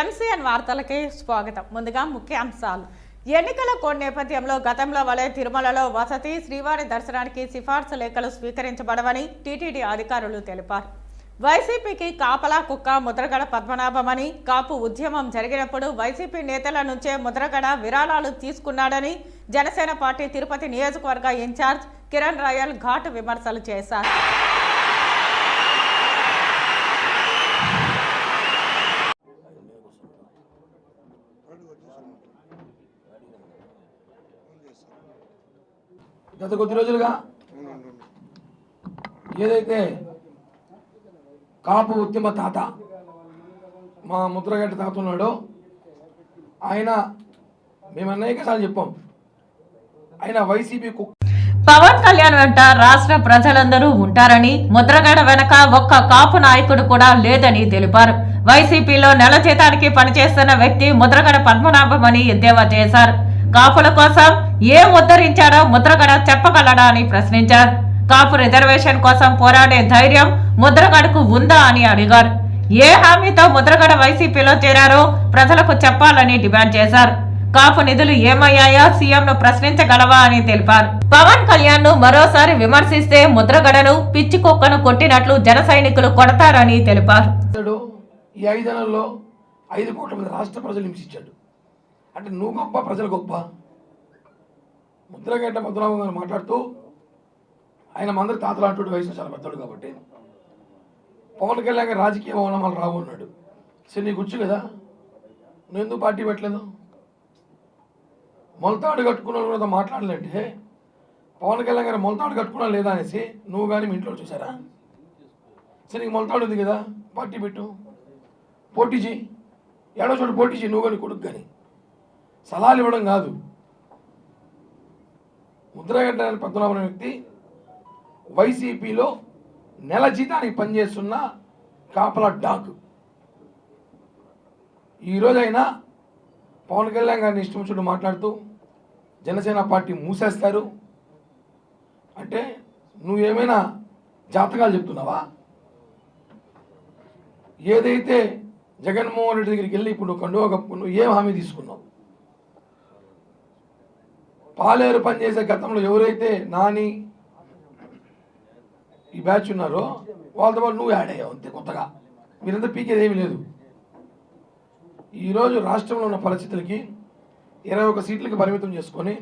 MCN వార్తలకి స్వాగతం. ముందుగా ముఖ్యాంశాలు. ఎన్నికల కోడ్ నేపథ్యంలో గతంలో వలె తిరుమలలో వసతి, శ్రీవారి దర్శనానికి సిఫార్సు లేఖలు స్వీకరించబడవని టీటీడీ అధికారులు తెలిపారు. వైసీపీకి కాపలా కుక్క ముద్రగడ పద్మనాభమని, కాపు ఉద్యమం జరిగినప్పుడు వైసీపీ నేతల నుంచే ముద్రగడ విరాళాలు తీసుకున్నాడని జనసేన పార్టీ తిరుపతి నియోజకవర్గ ఇన్ఛార్జ్ కిరణ్ రాయల్ ఘాటు విమర్శలు చేశారు. గత కొద్ది రోజులుగా ఏదైతే కాపు ఉద్యమ తాత మా ముద్రగడ్డ తాత ఉన్నాడో ఆయన మేము అనేకసార్లు చెప్పాం, ఆయన వైసీపీ పవన్ కళ్యాణ్ వెంట రాష్ట్ర ప్రజలందరూ ఉంటారని, ముద్రగడ వెనక ఒక్క కాపు నాయకుడు కూడా లేదని తెలిపారు. వైసీపీలో నెల జీతానికి పనిచేస్తున్న వ్యక్తి ముద్రగడ పద్మనాభమని ఎద్దేవా చేశారు. కాపుల కోసం ఏం ఉద్ధరించాడో ముద్రగడ చెప్పగలడా అని ప్రశ్నించారు. కాపు రిజర్వేషన్ కోసం పోరాడే ధైర్యం ముద్రగడకు ఉందా అని అడిగారు. ఏ హామీతో ముద్రగడ వైసీపీలో చేరారో ప్రజలకు చెప్పాలని డిమాండ్ చేశారు. కాపు నిధులు ఏమయ్యాయో సీఎంను ప్రశ్నించగలవా అని తెలిపారు. పవన్ కళ్యాణ్ ను మరోసారి విమర్శిస్తే ముద్రగడను పిచ్చి కుక్కను కొట్టినట్లు జన సైనికులు కొడతారని తెలిపారు. ఈ 5 నెలల్లో 5 కోట్ల మంది రాష్ట్ర ప్రజలు హింసించాడు అంటే నువ్వు గొప్ప, ప్రజలు గొప్ప. ముద్రగడ్డ పద్మనాభం గారు మాట్లాడుతూ ఆయన మందరి తాతలు అంటుడు, వయసు చాలా పెద్దడు కాబట్టి పవన్ కళ్యాణ్ గారు రాజకీయ భవనాలు రావు అన్నాడు. సరే నీకు వచ్చు కదా, నువ్వు ఎందుకు పార్టీ పెట్టలేదు? మొలతాడు కట్టుకున్న కూడా మాట్లాడలేంటే పవన్ కళ్యాణ్ గారు మొలతాడు కట్టుకున్నా లేదా అనేసి నువ్వు కానీ మీ ఇంట్లో చూసారా? సరే నీకు మొలతాడు ఉంది కదా, పార్టీ పెట్టు, పోటీ చేయి, ఏడో చోటు పోటీ చేయి, నువ్వు కానీ కొడుకు కానీ. సలహాలు ఇవ్వడం కాదు. ముద్రగడ్డ పద్మనాభం వ్యక్తి వైసీపీలో నెల జీతానికి పనిచేస్తున్న కాపలా డాక్. ఈరోజైనా పవన్ కళ్యాణ్ గారిని ఇష్టం చుట్టూ మాట్లాడుతూ జనసేన పార్టీ మూసేస్తారు అంటే నువ్వేమైనా జాతకాలు చెప్తున్నావా? ఏదైతే జగన్మోహన్ రెడ్డి దగ్గరికి వెళ్ళి ఇప్పుడు నువ్వు కండువా కప్పుకుని నువ్వు ఏం హామీ తీసుకున్నావు? పాలేరు పనిచేసే గతంలో ఎవరైతే నాని ఈ బ్యాచ్ ఉన్నారో వాళ్ళతో పాటు నువ్వు యాడ్ అయ్యావు అంతే. కొత్తగా మీరంతా పీకేది ఏమీ లేదు. ఈరోజు రాష్ట్రంలో ఉన్న పరిస్థితులకి 21 సీట్లకి పరిమితం చేసుకొని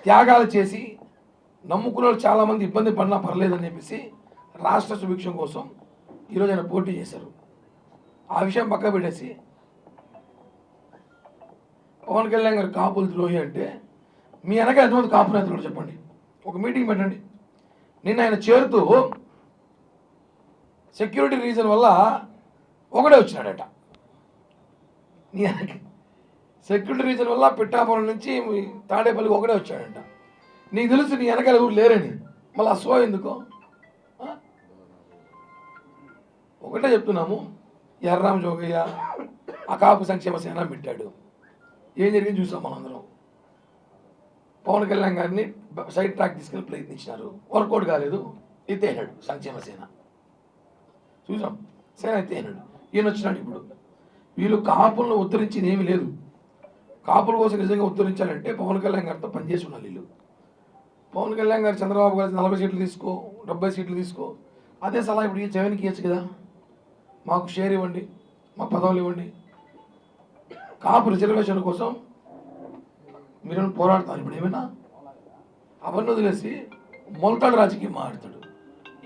త్యాగాలు చేసి నమ్ముకున్న వాళ్ళు చాలామంది ఇబ్బంది పడినా పర్లేదని చెప్పేసి రాష్ట్ర సుభిక్షం కోసం ఈరోజు ఆయన పోటీ చేశారు. ఆ విషయం పక్క పెట్టేసి పవన్ కళ్యాణ్ గారు కాపులు ద్రోహి అంటే మీ వెనక ఎంతమంది కాపు నేతలు చెప్పండి, ఒక మీటింగ్ పెట్టండి. నిన్న ఆయన చేరుతూ సెక్యూరిటీ రీజన్ వల్ల ఒకడే వచ్చినాడట. నీ వెనక సెక్యూరిటీ రీజన్ వల్ల పిఠాపురం నుంచి తాడేపల్లికి ఒకడే వచ్చాడంట. నీకు తెలుసు నీ వెనకాల ఎవరు లేరని, మళ్ళీ ఆ సో ఎందుకో? ఒకటే చెప్తున్నాము, ఎర్రామ జోగయ్య ఆ కాపు సంక్షేమ సేన పెట్టాడు. ఏం జరిగింది చూసాం మనందరం. పవన్ కళ్యాణ్ గారిని సైడ్ ట్రాక్ తీసుకెళ్ళి ప్రయత్నించినారు, వర్కౌట్ కాలేదు, ఎత్తేనాడు సంక్షేమ సేన. చూసాం, సేన ఎత్తేనాడు. ఈయన వచ్చినాడు. ఇప్పుడు వీళ్ళు కాపులను ఉద్ధరించింది ఏమీ లేదు. కాపుల కోసం నిజంగా ఉద్ధరించాలంటే పవన్ కళ్యాణ్ గారితో పనిచేసి ఉండాలి వీళ్ళు. పవన్ కళ్యాణ్ గారు చంద్రబాబు గారు 40 సీట్లు తీసుకో, 70 సీట్లు తీసుకో, అదే సలహా ఇప్పుడు జగన్కి ఇవ్వచ్చు కదా. మాకు షేర్ ఇవ్వండి, మా పదవులు ఇవ్వండి, కాపు రిజర్వేషన్ కోసం మీరు పోరాడతారు. ఇప్పుడు ఏమైనా అవన్నీ వదిలేసి మొలతాడు రాజకీయం మాట్లాడతాడు.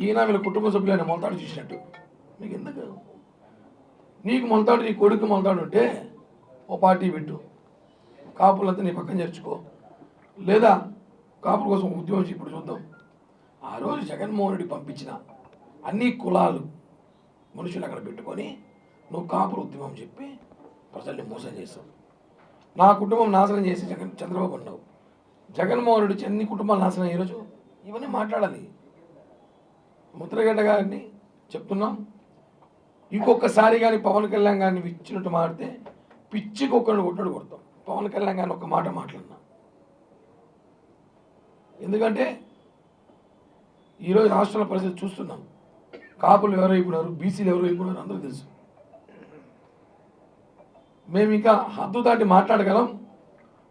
ఈయన వీళ్ళ కుటుంబ సభ్యులు ఆయన మొలతాడు చూసినట్టు. మీకు ఎందుకు? నీకు మొలతాడు, నీ కొడుకు మొలతాడు ఉంటే ఓ పార్టీ పెట్టు, కాపులంతా నీ పక్కన చేర్చుకో, లేదా కాపుల కోసం ఉద్యమం ఇప్పుడు చూద్దాం. ఆ రోజు జగన్మోహన్ రెడ్డి పంపించిన అన్ని కులాలు మనుషులు అక్కడ పెట్టుకొని నువ్వు కాపుల ఉద్యమం చెప్పి ప్రజల్ని మోసం చేస్తావు. నా కుటుంబం నాశనం చేసి చంద్రబాబు అన్నావు. జగన్మోహన్ రెడ్డి అన్ని కుటుంబాలు నాశనం ఈరోజు. ఇవన్నీ మాట్లాడాలి. ముద్రగడ్డ గారిని చెప్తున్నాం, ఇంకొకసారి కానీ పవన్ కళ్యాణ్ గారిని ఇచ్చినట్టు మాడితే పిచ్చికి ఒక్కడిని కొట్టడు కొడతాం. పవన్ కళ్యాణ్ గారిని ఒక మాట మాట్లాడినా. ఎందుకంటే ఈరోజు రాష్ట్రంలో పరిస్థితి చూస్తున్నాం. కాపులు ఎవరు అయిపోయినారు, బీసీలు ఎవరు అయిపోయినారు అందరూ తెలుసు. మేము ఇంకా హద్దు దాటి మాట్లాడగలం,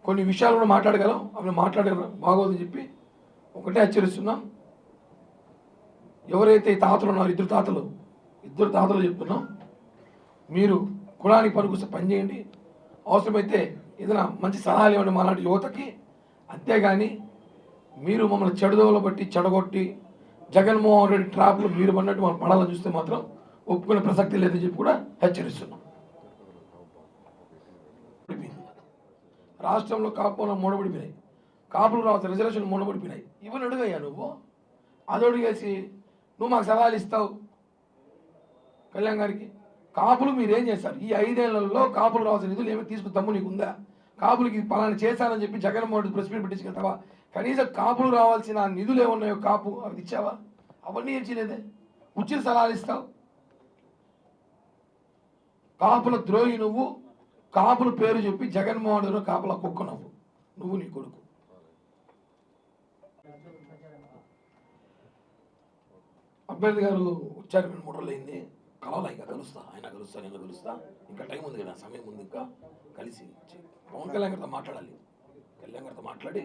కొన్ని విషయాలు కూడా మాట్లాడగలం, అవి మాట్లాడగలం బాగోదని చెప్పి ఒకటే హెచ్చరిస్తున్నాం. ఎవరైతే ఈ తాతలు ఉన్నారో ఇద్దరు తాతలు చెప్తున్నాం, మీరు కులానికి పనికొస్తే పని చేయండి, అవసరమైతే ఏదైనా మంచి సలహాలు ఇవ్వండి మాలాంటి యువతకి. అంతేగాని మీరు మమ్మల్ని చెడుదోవలో బట్టి చెడగొట్టి జగన్మోహన్ రెడ్డి ట్రాప్లో మీరు పడినట్టు మనం పడాలని చూస్తే మాత్రం ఒప్పుకునే ప్రసక్తి లేదని చెప్పి కూడా హెచ్చరిస్తున్నాం. రాష్ట్రంలో కాపులు మూడబడిపోయినాయి, కాపులు రావచ్చు రిజర్వేషన్ మూడబడిపోయినాయి. ఇవన్నీ అడుగయ్యా నువ్వు, అది అడిగేసి నువ్వు మాకు సలహాలు ఇస్తావు కళ్యాణ్ గారికి. కాపులు మీరు ఏం చేస్తారు? ఈ 5 ఏళ్లలో కాపులు రావాల్సిన నిధులు ఏమి తీసుకుని తమ్ము నీకు ఉందా? కాపులకి పలానా చేశానని చెప్పి జగన్మోహన్ రెడ్డి ప్రెస్ మీట్ పెట్టించుకెళ్తావా? కనీసం కాపులు రావాల్సిన నిధులు ఏమున్నాయో కాపు అవి ఇచ్చావా? అవన్నీ ఏం చేయలేదే. ఉచిత సలహాలు ఇస్తావు. కాపుల ద్రోహి నువ్వు, కాపుల పేరు చెప్పి జగన్మోహన్ రెడ్డి కాపుల కుక్క నువ్వు నీ కొడుకు. అభ్యర్థి గారు వచ్చారు, 2-3 రోజులు అయింది, కలవలా. ఇంకా కలుస్తా, ఆయన కలుస్తా, నేను కలుస్తా. ఇంకా టైం ఉంది కదా, సమయం ఉంది, ఇంకా కలిసి పవన్ కళ్యాణ్ గారితో మాట్లాడాలి. కళ్యాణ్ గారితో మాట్లాడి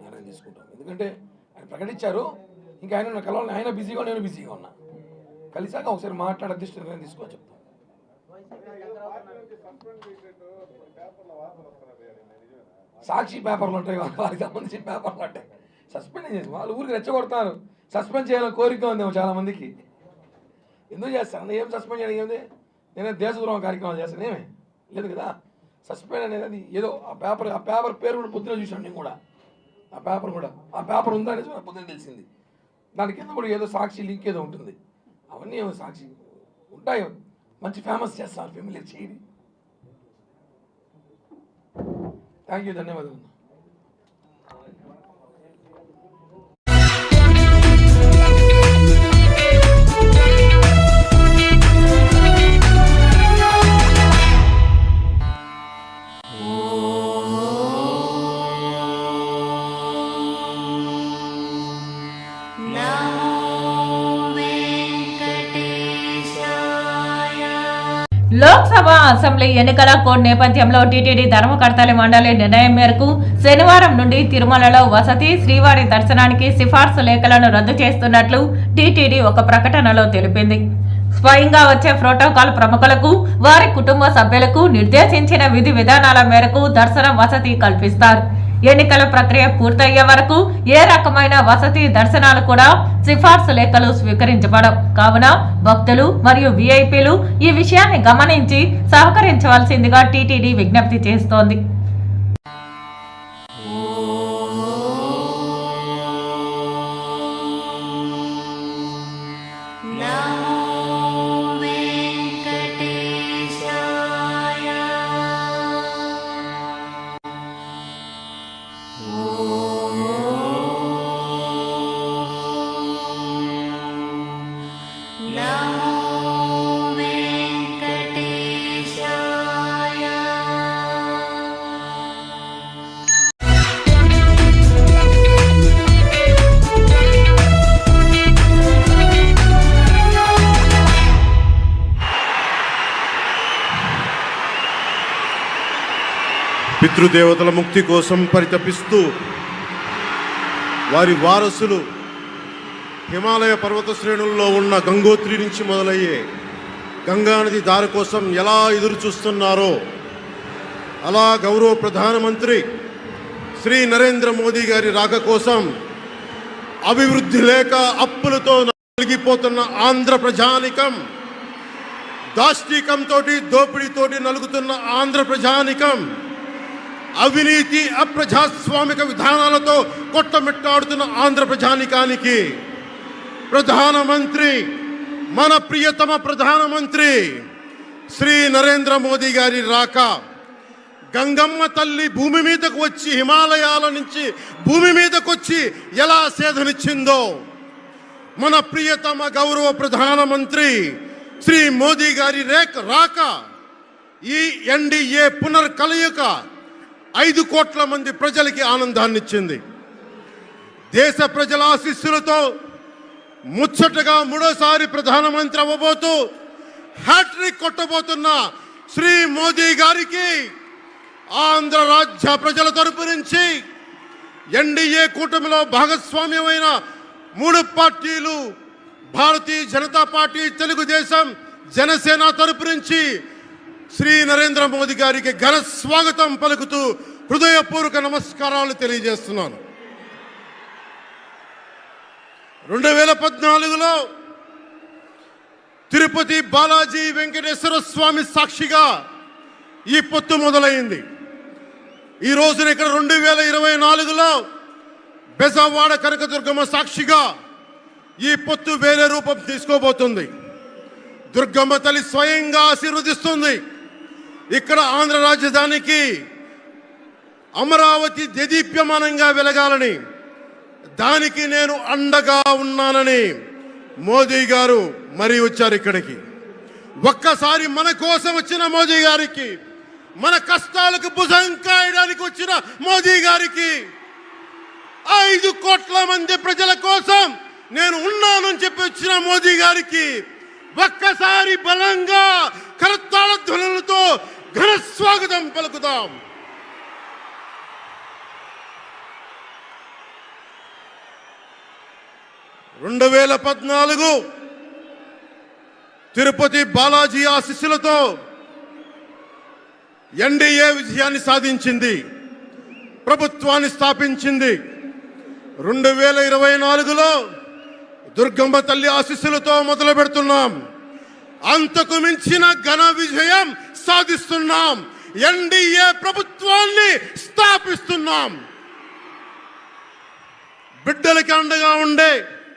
నిర్ణయం తీసుకుంటాం. ఎందుకంటే ఆయన ప్రకటించారు, ఇంకా ఆయన కలవాలని, ఆయన బిజీగా, నేను బిజీగా ఉన్నా. కలిసాక ఒకసారి మాట్లాడి అధ్యక్షుడు నిర్ణయం తీసుకోని చెప్తాం. సాక్షి పేపర్లు ఉంటాయి, వారికి సంబంధించిన పేపర్లు ఉంటాయి. సస్పెండ్ చేసి వాళ్ళు ఊరికి రెచ్చగొడతారు. సస్పెండ్ చేయాలని కోరిక ఉందేమో చాలా మందికి. ఎందుకు చేస్తాను? ఏం సస్పెండ్ చేయడం ఏముంది? నేనే దేశద్రోహం కార్యక్రమాలు చేస్తాను, ఏమే లేదు కదా. సస్పెండ్ అనేది అది ఏదో ఆ పేపర్ పేరు కూడా పొద్దున చూసాను నేను కూడా. ఆ పేపర్ ఉందా అని పొద్దున తెలిసింది. దాని కింద కూడా ఏదో సాక్షి లింక్ ఏదో ఉంటుంది. అవన్నీ ఏమో సాక్షి ఉంటాయి, మంచి ఫేమస్ చేస్తారు, ఫెమిలియర్ చేయండి. థ్యాంక్ యూ, ధన్యవాదాలు. లోక్సభ అసెంబ్లీ ఎన్నికల కోడ్ నేపథ్యంలో టీటీడీ ధర్మకర్తల మండలి నిర్ణయం మేరకు శనివారం నుండి తిరుమలలో వసతి, శ్రీవారి దర్శనానికి సిఫార్సు లేఖలను రద్దు చేస్తున్నట్లు టీటీడీ ఒక ప్రకటనలో తెలిపింది. స్వయంగా వచ్చే ప్రోటోకాల్ ప్రముఖులకు, వారి కుటుంబ సభ్యులకు నిర్దేశించిన విధి విధానాల మేరకు దర్శన వసతి కల్పిస్తారు. ఎన్నికల ప్రక్రియ పూర్తయ్యే వరకు ఏ రకమైన వసతి దర్శనాలు కూడా సిఫార్సు లేఖలు స్వీకరించబడవు. కావున భక్తులు మరియు విఐపీలు ఈ విషయాన్ని గమనించి సహకరించవలసిందిగా టీటీడీ విజ్ఞప్తి చేస్తోంది. పితృదేవతల ముక్తి కోసం పరితపిస్తూ వారి వారసులు హిమాలయ పర్వత శ్రేణుల్లో ఉన్న గంగోత్రి నుంచి మొదలయ్యే గంగానది దారి కోసం ఎలా ఎదురు చూస్తున్నారో అలా గౌరవ ప్రధానమంత్రి శ్రీ నరేంద్ర మోదీ గారి రాక కోసం అభివృద్ధి లేక అప్పులతో నలిగిపోతున్న ఆంధ్ర ప్రజానికం, దాష్టీకంతో దోపిడీతోటి నలుగుతున్న ఆంధ్ర ప్రజానికం, అవినీతి అప్రజాస్వామిక విధానాలతో కొట్టమిట్టాడుతున్న ఆంధ్ర ప్రజానికానికి ప్రధానమంత్రి, మన ప్రియతమ ప్రధానమంత్రి శ్రీ నరేంద్ర మోదీ గారి రాక, గంగమ్మ తల్లి భూమి మీదకు వచ్చి, హిమాలయాల నుంచి భూమి మీదకు వచ్చి ఎలా సేధనిచ్చిందో, మన ప్రియతమ గౌరవ ప్రధానమంత్రి శ్రీ మోదీ గారి రాక ఈ ఎన్డీఏ పునర్కలయిక 5 కోట్ల మంది ప్రజలకి ఆనందాన్నిచ్చింది. దేశ ప్రజల ఆశీస్సులతో ముచ్చటగా 3వ సారి ప్రధానమంత్రి అవ్వబోతూ హ్యాట్రిక్ కొట్టబోతున్న శ్రీ మోదీ గారికి ఆంధ్ర రాజ్య ప్రజల తరపు నుంచి ఎన్డీఏ కూటమిలో భాగస్వామ్యమైన 3 పార్టీలు భారతీయ జనతా పార్టీ, తెలుగుదేశం, జనసేన తరపు నుంచి శ్రీ నరేంద్ర మోదీ గారికి ఘన స్వాగతం పలుకుతూ హృదయపూర్వక నమస్కారాలు తెలియజేస్తున్నాను. 2014లో తిరుపతి బాలాజీ వెంకటేశ్వర స్వామి సాక్షిగా ఈ పొత్తు మొదలైంది. ఈ రోజున ఇక్కడ 2024లో బెజవాడ కనకదుర్గమ్మ సాక్షిగా ఈ పొత్తు వేరే రూపం తీసుకోబోతుంది. దుర్గమ్మ తల్లి స్వయంగా ఆశీర్వదిస్తుంది. ఇక్కడ ఆంధ్ర రాజధానికి అమరావతి దేదీప్యమానంగా వెలగాలని, దానికి నేను అండగా ఉన్నానని మోదీ గారు మరీ వచ్చారు ఇక్కడికి. ఒక్కసారి మన కోసం వచ్చిన మోదీ గారికి, మన కష్టాలకు భుజం కాయడానికి వచ్చిన మోదీ గారికి, 5 కోట్ల మంది ప్రజల కోసం నేను ఉన్నానని చెప్పి వచ్చిన మోదీ గారికి ఒక్కసారి బలంగా కరతాళ ధ్వనులతో ఘన స్వాగతం పలుకుదాం. రెండు 2014 తిరుపతి బాలాజీ ఆశీస్సులతో ఎన్డీఏ విజయాన్ని సాధించింది, ప్రభుత్వాన్ని స్థాపించింది. 2024లో దుర్గమ్మ తల్లి ఆశీస్సులతో మొదలు పెడుతున్నాం. అంతకు మించిన ఘన విజయం సాధిస్తున్నాం. ఎన్డీఏ ప్రభుత్వాన్ని స్థాపిస్తున్నాం. బిడ్డలకి అండగా ఉండే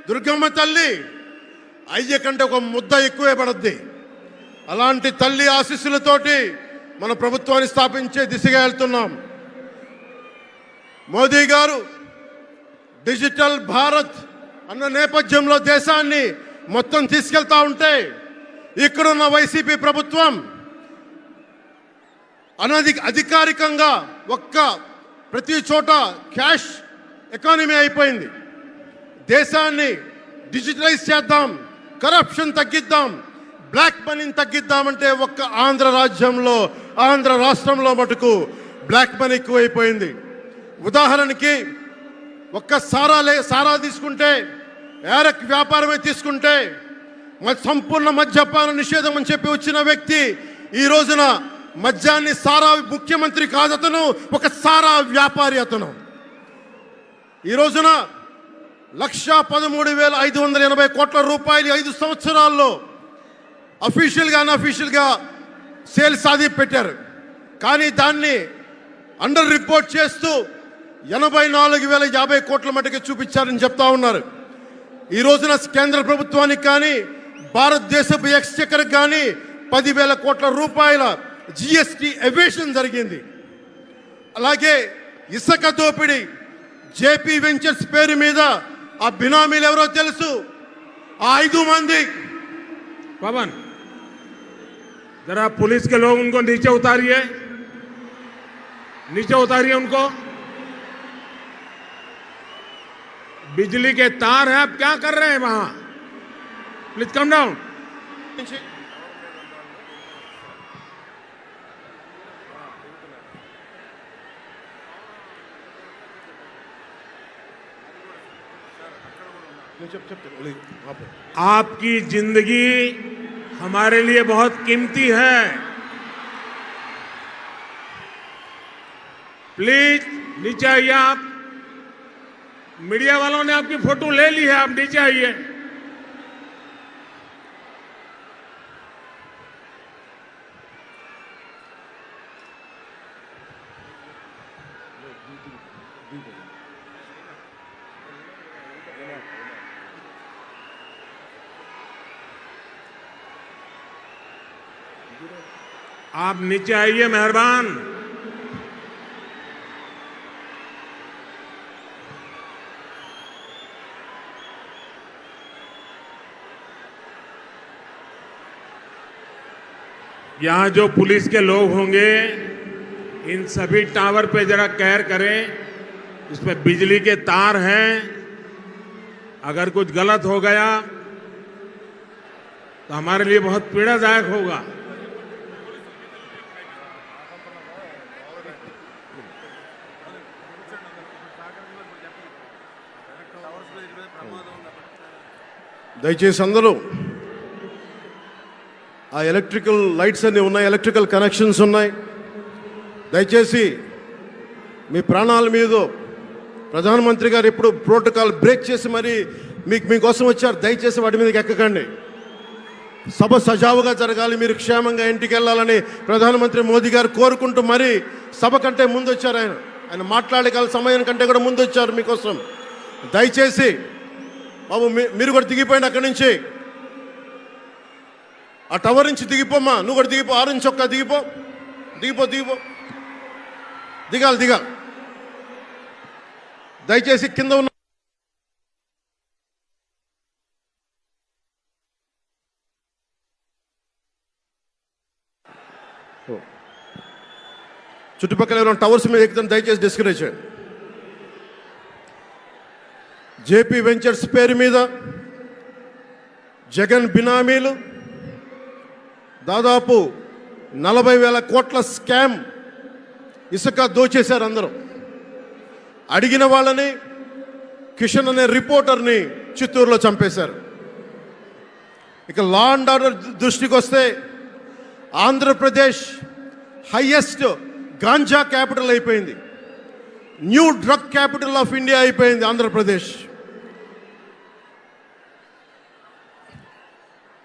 దుర్గమ్మ తల్లి అయ్య కంటే ఒక ముద్ద ఎక్కువే పడద్ది. అలాంటి తల్లి ఆశీస్సులతోటి మన ప్రభుత్వాన్ని స్థాపించే దిశగా వెళ్తున్నాం. మోదీ గారు డిజిటల్ భారత్ అన్న నేపథ్యంలో దేశాన్ని మొత్తం తీసుకెళ్తా ఉంటే, ఇక్కడున్న వైసీపీ ప్రభుత్వం అధికారికంగా ప్రతి చోట క్యాష్ ఎకానమీ అయిపోయింది. దేశాన్ని డిజిటలైజ్ చేద్దాం, కరప్షన్ తగ్గిద్దాం, బ్లాక్ మనీని తగ్గిద్దామంటే ఆంధ్ర రాజ్యంలో, ఆంధ్ర రాష్ట్రంలో మటుకు బ్లాక్ మనీ ఎక్కువైపోయింది. ఉదాహరణకి సారా తీసుకుంటే, ఏరక్ వ్యాపారమే తీసుకుంటే, సంపూర్ణ మద్యపాన నిషేధం అని చెప్పి వచ్చిన వ్యక్తి ఈ రోజున మద్యాన్ని సారా ముఖ్యమంత్రి కాదు, అతను ఒక సారా వ్యాపారి. అతను ఈ రోజున 1,13,580 కోట్ల రూపాయలు 5 సంవత్సరాల్లో అఫీషియల్గా అన్అఫీషియల్గా సేల్ సాధి పెట్టారు. కానీ దాన్ని అండర్ రిపోర్ట్ చేస్తూ 84,050 కోట్ల మటుకు చూపించారని చెప్తా ఉన్నారు. ఈ రోజున కేంద్ర ప్రభుత్వానికి కానీ భారతదేశపు ఎక్స్చెక్కర్కి కానీ 10,000 కోట్ల రూపాయల జిఎస్టీ ఎవేషన్ జరిగింది. అలాగే ఇసుక దోపిడీ, జేపీ వెంచర్స్ పేరు మీద ఆ బినామీలు ఎవరో తెలుసు, ఆ 5 మంది. पवन जरा पुलिस के लोग उनको नीचे उतारिए, नीचे उतारिए उनको। बिजली के तार हैं, आप क्या कर रहे हैं वहां? Please come down. आपकी जिंदगी हमारे लिए बहुत कीमती है। प्लीज नीचे आइए। आप मीडिया वालों ने आपकी फोटो ले ली है, आप नीचे आइए। आप नीचे आइए, मेहरबान। यहां जो पुलिस के लोग होंगे, इन सभी टावर पे जरा केयर करें। इसमें बिजली के तार हैं, अगर कुछ गलत हो गया तो हमारे लिए बहुत पीड़ादायक होगा। దయచేసి అందరూ ఆ ఎలక్ట్రికల్ లైట్స్ అన్నీ ఉన్నాయి, ఎలక్ట్రికల్ కనెక్షన్స్ ఉన్నాయి. దయచేసి మీ ప్రాణాల మీద ప్రధానమంత్రి గారు ఎప్పుడు ప్రోటోకాల్ బ్రేక్ చేసి మరి మీకోసం వచ్చారు. దయచేసి వాటి మీదకి ఎక్కకండి. సభ సజావుగా జరగాలి, మీరు క్షేమంగా ఇంటికి వెళ్ళాలని ప్రధానమంత్రి మోదీ గారు కోరుకుంటూ మరి సభ కంటే ముందు వచ్చారు. ఆయన మాట్లాడగల సమయం కంటే కూడా ముందు వచ్చారు మీకోసం. దయచేసి బాబు మీరు కూడా దిగిపోయింది అక్కడి నుంచి, ఆ టవర్ నుంచి దిగిపోమ్మా. నువ్వు కూడా దిగిపో, ఆరెంజ్ చొక్కా దిగిపో, దిగిపో దిగిపో దిగాలి. దయచేసి కింద ఉన్న చుట్టుపక్కల ఏమైనా టవర్స్ మీద ఎక్కుతాను, దయచేసి డిస్కరేజ్ చేయండి. జేపీ వెంచర్స్ పేరు మీద జగన్ బినామీలు దాదాపు 40,000 కోట్ల స్కామ్ ఇసుక దోచేశారు. అందరూ అడిగిన వాళ్ళని, కిషన్ అనే రిపోర్టర్ని చిత్తూరులో చంపేశారు. ఇక లా అండ్ ఆర్డర్ దృష్టికి వస్తే ఆంధ్రప్రదేశ్ హైయెస్ట్ గాంజా క్యాపిటల్ అయిపోయింది. New drug capital of India అయిపోయింది ఆంధ్రప్రదేశ్.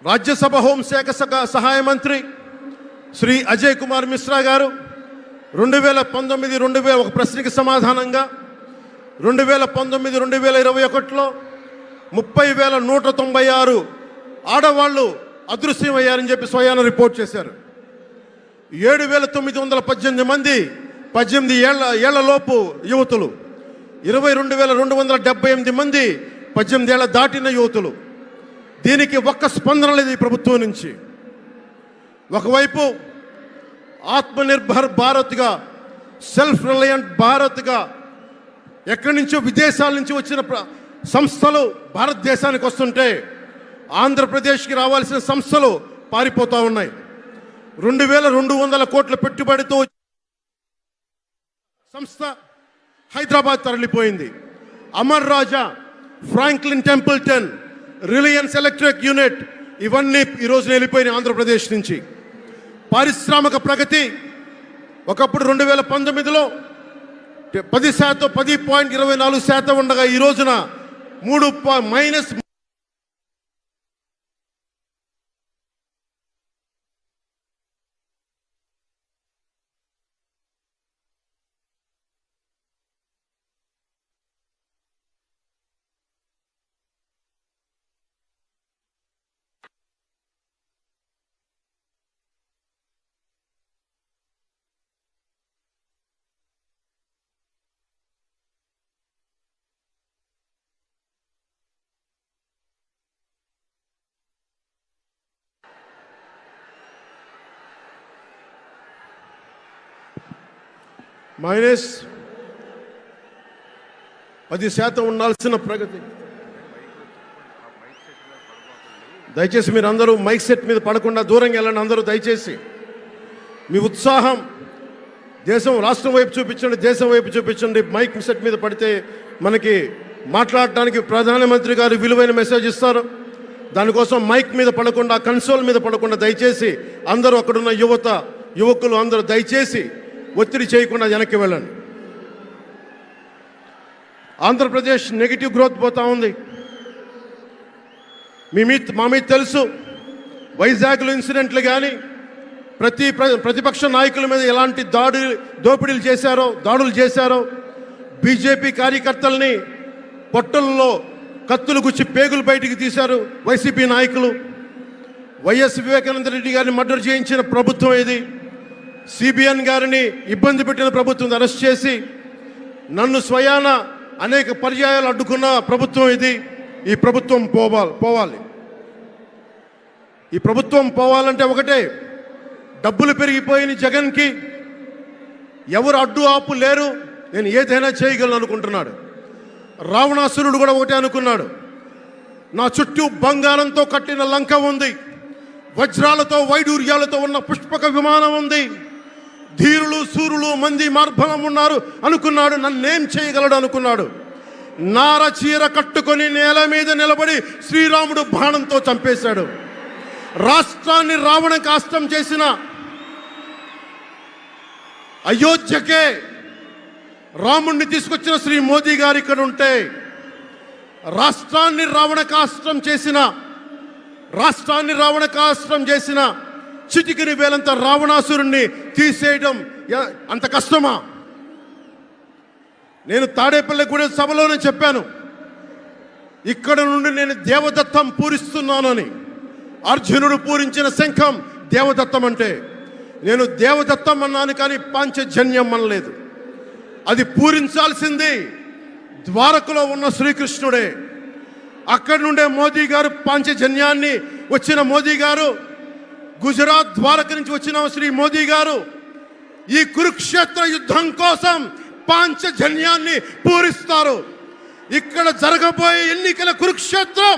రాజ్యసభ హోంశాఖ సహాయ మంత్రి శ్రీ అజయ్ కుమార్ మిశ్రా గారు 2019 ఒక ప్రశ్నకి సమాధానంగా 2019-2021లో 30,196 ఆడవాళ్ళు అదృశ్యమయ్యారని చెప్పి స్వయాన రిపోర్ట్ చేశారు. 7,918 మంది 18 ఏళ్లలోపు యువతులు, 22,278 మంది 18 ఏళ్ల దాటిన యువతులు. దీనికి ఒక్క స్పందన లేదు ఈ ప్రభుత్వం నుంచి. ఒకవైపు ఆత్మనిర్భర్ భారత్గా, సెల్ఫ్ రిలయంట్ భారత్గా ఎక్కడి నుంచో విదేశాల నుంచి వచ్చిన సంస్థలు భారతదేశానికి వస్తుంటే ఆంధ్రప్రదేశ్కి రావాల్సిన సంస్థలు పారిపోతూ ఉన్నాయి. 2,200 కోట్ల పెట్టుబడితో సంస్థ హైదరాబాద్ తరలిపోయింది. Amar Raja, Franklin Templeton, Reliance electric unit ఇవన్నీ ఈరోజు వెళ్ళిపోయినాయి ఆంధ్రప్రదేశ్ నుంచి. పారిశ్రామిక ప్రగతి ఒకప్పుడు 2019లో 10.24% ఉండగా ఈ రోజున -3. -10% ఉండాల్సిన ప్రగతి. దయచేసి మీరు అందరూ మైక్ సెట్ మీద పడకుండా దూరంగా వెళ్ళండి. అందరూ దయచేసి మీ ఉత్సాహం రాష్ట్రం వైపు చూపించండి, దేశం వైపు చూపించండి. మైక్ సెట్ మీద పడితే మనకి మాట్లాడటానికి ప్రధానమంత్రి గారు విలువైన మెసేజ్ ఇస్తారు. దానికోసం మైక్ మీద పడకుండా, కన్సోల్ మీద పడకుండా దయచేసి అందరూ అక్కడున్న యువకులు అందరూ దయచేసి ఒత్తిడి చేయకుండా వెనక్కి వెళ్ళండి. ఆంధ్రప్రదేశ్ నెగిటివ్ గ్రోత్ పోతా ఉంది. మా మీద తెలుసు, వైజాగ్లో ఇన్సిడెంట్లు కానీ ప్రతిపక్ష నాయకుల మీద ఎలాంటి దాడులు చేశారో, బీజేపీ కార్యకర్తల్ని పొట్టల్లో కత్తులు గుచ్చి పేగులు బయటికి తీశారు వైసీపీ నాయకులు. వైఎస్ వివేకానంద రెడ్డి గారిని మర్డర్ చేయించిన ప్రభుత్వం ఇది. సిబిఎన్ గారిని ఇబ్బంది పెట్టిన ప్రభుత్వం అరెస్ట్ చేసి నన్ను స్వయాన అనేక పర్యాయాలు అడ్డుకున్న ప్రభుత్వం ఇది. ఈ ప్రభుత్వం పోవాలి. ఈ ప్రభుత్వం పోవాలంటే ఒకటే, డబ్బులు పెరిగిపోయిన జగన్కి ఎవరు అడ్డు ఆపు లేరు, నేను ఏదైనా చేయగలను అనుకుంటున్నాడు. రావణాసురుడు కూడా ఒకటే అనుకున్నాడు, నా చుట్టూ బంగారంతో కట్టిన లంక ఉంది, వజ్రాలతో వైడూర్యాలతో ఉన్న పుష్పక విమానం ఉంది, ధీరులు సూరులు మంది మార్బలం ఉన్నారు అనుకున్నాడు. నన్నేం చేయగలడు అనుకున్నాడు. నార చీర కట్టుకొని నేల మీద నిలబడి శ్రీరాముడు బాణంతో చంపేశాడు. రాష్ట్రాన్ని రావణ కాష్టం చేసిన అయోధ్యకే రాముణ్ణి తీసుకొచ్చిన శ్రీ మోదీ గారు ఇక్కడ ఉంటే, రాష్ట్రాన్ని రావణ కాష్టం చేసిన చిటికిని వేలంత రావణాసురుణ్ణి తీసేయడం అంత కష్టమా? నేను తాడేపల్లిగూడెం సభలోనే చెప్పాను, ఇక్కడ నుండి నేను దేవదత్తం పూరిస్తున్నానని. అర్జునుడు పూరించిన శంఖం దేవదత్తం అంటే నేను దేవదత్తం అన్నాను, కానీ పాంచజన్యం అనలేదు. అది పూరించాల్సింది ద్వారకలో ఉన్న శ్రీకృష్ణుడే. అక్కడి నుండే మోదీ గారు పాంచజన్యాన్ని వచ్చిన మోదీ గారు, గుజరాత్ ద్వారక నుంచి వచ్చిన శ్రీ మోదీ గారు ఈ కురుక్షేత్ర యుద్ధం కోసం పాంచజన్యాన్ని పూరిస్తారు. ఇక్కడ జరగబోయే ఎన్నికల కురుక్షేత్రం,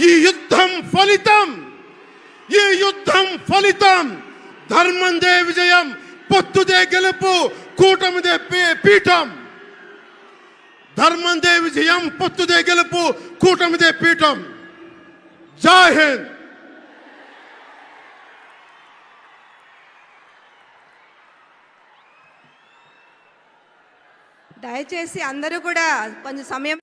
ఈ యుద్ధం ఫలితం ధర్మందే విజయం, పొత్తుదే గెలుపు, కూటమిదే పీఠం. ధర్మందే విజయం, పొత్తుదే గెలుపు, కూటమిదే పీఠం. జై హింద్. దయచేసి అందరూ కూడా కొంచెం సమయం